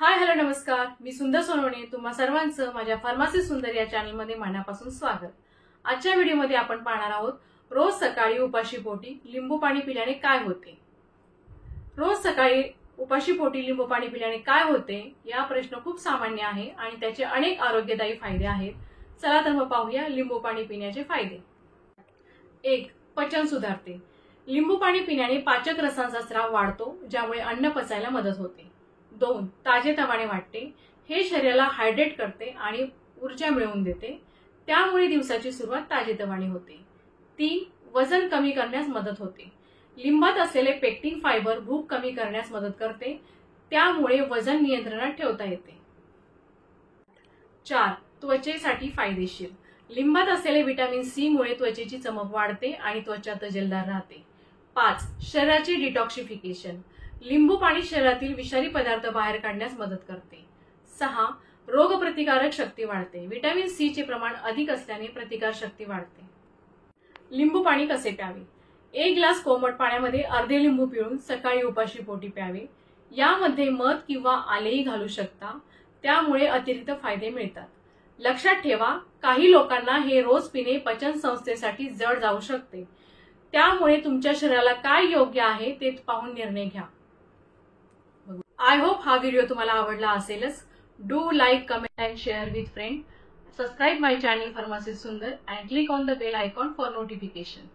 Hi hello नमस्कार, मी सुंदर सोनवणे तुम्हा सर्वांचं माझ्या फार्मसी सुंदर या चॅनलमध्ये मनापासून स्वागत। आजच्या व्हिडिओमध्ये आपण पाहणार आहोत रोज सकाळी उपाशी पोटी लिंबू पाणी पिल्याने काय होते। रोज सकाळी उपाशी पोटी लिंबू पाणी पिल्याने काय होते या प्रश्न खूप सामान्य आहे आणि त्याचे अनेक आरोग्यदायी फायदे आहेत। चला तर मग पाहूया लिंबू पाणी पिण्याचे फायदे। 1. पचन सुधारते। लिंबू पाणी पिल्याने पाचक रसांचा स्राव वाढतो, ज्यामुळे अन्न पचायला मदत होते। 2. ताजेतवाने वाटते। हे शरीराला हायड्रेट करते आणि ऊर्जा मिळवून देते, त्यामुळे दिवसाची सुरुवात ताजेतवाने होते। 3. वजन कमी करण्यास मदत होते। लिंबात असलेले पेक्टिन फायबर भूक कमी करण्यास मदत करते, त्यामुळे वजन नियंत्रणात ठेवता येते। 4. त्वचेसाठी फायदेशीर। लिंबात असलेले व्हिटॅमिन सी मुळे त्वचेची चमक वाढते आणि त्वचा तजेलदार राहते। 5. शरीराचे डिटॉक्सिफिकेशन। लिंबू पाणी शरीरातील विषारी पदार्थ बाहेर काढण्यास मदत करते। 6. रोगप्रतिकारक शक्ती वाढते। व्हिटॅमिन सी चे प्रमाण अधिक असल्याने प्रतिकार शक्ती वाढते। लिंबू पाणी कसे प्यावे? 1 ग्लास कोमट पाण्यामध्ये अर्धे लिंबू पिळून सकाळी उपाशी पोटी प्यावे। यामध्ये मध किंवा आलेही घालू शकता, त्यामुळे अतिरिक्त फायदे मिळतात। लक्षात ठेवा, काही लोकांना हे रोज पिणे पचन संस्थेसाठी जड जाऊ शकते, त्यामुळे तुमच्या शरीराला काय योग्य आहे ते पाहून निर्णय घ्या। आय होप हा व्हिडिओ तुम्हाला आवडला असेलच। Do like, comment and share with friend. Subscribe my channel pharmacy Sundar and click on the bell icon for notification.